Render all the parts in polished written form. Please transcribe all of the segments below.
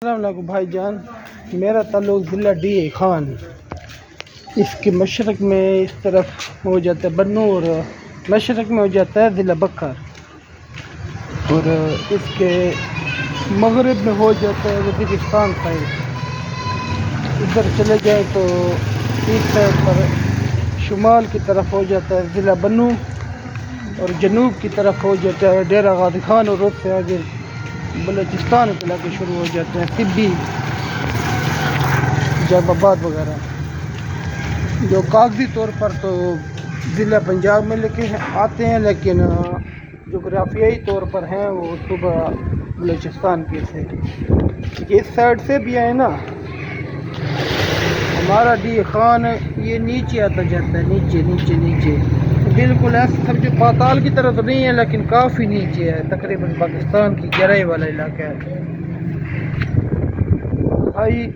السلام علیکم بھائی جان، میرا تعلق ضلع ڈی اے خان، اس کے مشرق میں اس طرف ہو جاتا ہے بنو، اور مشرق میں ہو جاتا ہے ضلع بکر، اور اس کے مغرب میں ہو جاتا ہے وزیرستان سائڈ۔ ادھر چلے جائیں تو اس سائڈ پر شمال کی طرف ہو جاتا ہے ضلع بنو، اور جنوب کی طرف ہو جاتا ہے ڈیرہ غازی خان، اور اس سے آگے بلوچستان کے علاقے شروع ہو جاتے ہیں، طبی، جیب آباد وغیرہ، جو کاغذی طور پر تو ضلع پنجاب میں لکھے آتے ہیں، لیکن جغرافیائی طور پر ہیں وہ صوبہ بلوچستان کے سے۔ اس سائڈ سے بھی آئے نا، ہمارا ڈی خان یہ نیچے آتا جاتا ہے، نیچے نیچے نیچے، بالکل ایسا سمجھو پاتال کی طرح تو نہیں ہے، لیکن کافی نیچے ہے، تقریباً پاکستان کی گہرائی والا علاقہ ہے۔ بھائی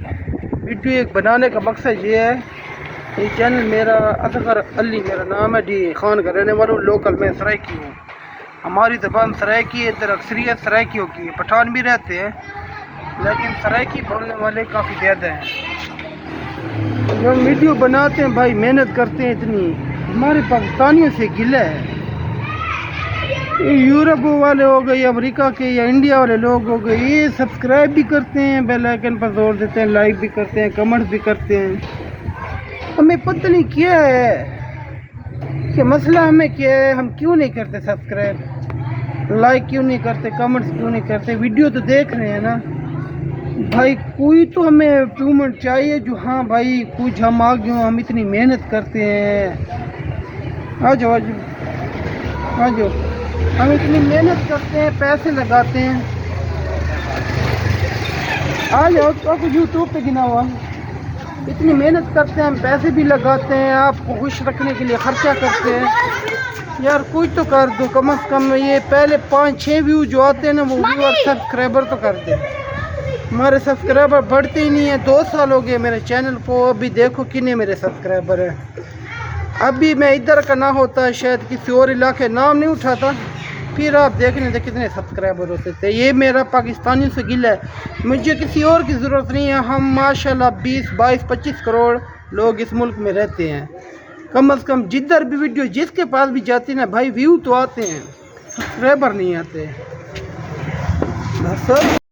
ویڈیو ایک بنانے کا مقصد یہ ہے، یہ چینل میرا اصغر علی میرا نام ہے، ڈی خان کا رہنے والا ہوں، لوکل میں سرائکی ہوں، ہماری زبان سرائکی ہے، ادھر اکثریت سرائکیوں کی ہے، پٹھان بھی رہتے ہیں لیکن سرائکی بولنے والے کافی زیادہ ہیں۔ جو ہم ویڈیو بناتے ہیں بھائی محنت کرتے ہیں اتنی، ہمارے پاکستانیوں سے گلہ ہے، یورپ والے ہو گئے، امریکہ کے یا انڈیا والے لوگ ہو گئے، یہ سبسکرائب بھی کرتے ہیں، بیل آئیکن پر زور دیتے ہیں، لائک بھی کرتے ہیں، کمنٹ بھی کرتے ہیں۔ ہمیں پتہ نہیں کیا ہے کہ مسئلہ ہمیں کیا ہے، ہم کیوں نہیں کرتے سبسکرائب، لائک کیوں نہیں کرتے، کمنٹس کیوں نہیں کرتے؟ ویڈیو تو دیکھ رہے ہیں نا بھائی، کوئی تو ہمیں امپرومنٹ چاہیے، جو ہاں بھائی کچھ ہم آگے ہوں، ہم اتنی محنت کرتے ہیں، آ جاؤ آ جاؤ، ہم اتنی محنت کرتے ہیں، پیسے لگاتے ہیں، آ جاؤ، تو یوٹیوب پہ گنا ہوا، اتنی محنت کرتے ہیں، ہم پیسے بھی لگاتے ہیں، آپ کو خوش رکھنے کے لیے خرچہ کرتے ہیں، یار کچھ تو کر دو، کم از کم یہ پہلے 5-6 ویو جو آتے ہیں نا، وہ ویو اور سبسکرائبر تو کر دیں۔ ہمارے سبسکرائبر بڑھتے ہی نہیں ہیں، 2 سال ہو گئے میرے چینل کو، ابھی دیکھو کتنے میرے سبسکرائبر ہیں۔ ابھی میں ادھر کا نہ ہوتا، شاید کسی اور علاقے نام نہیں اٹھاتا، پھر آپ دیکھنے تھے کتنے سبسکرائبر ہوتے تھے۔ یہ میرا پاکستانیوں سے گلہ ہے، مجھے کسی اور کی ضرورت نہیں ہے، ہم ماشاءاللہ 20-22-25 کروڑ لوگ اس ملک میں رہتے ہیں، کم از کم جدھر بھی ویڈیو جس کے پاس بھی جاتی نا بھائی، ویو تو آتے ہیں، سبسکرائبر نہیں آتے بس۔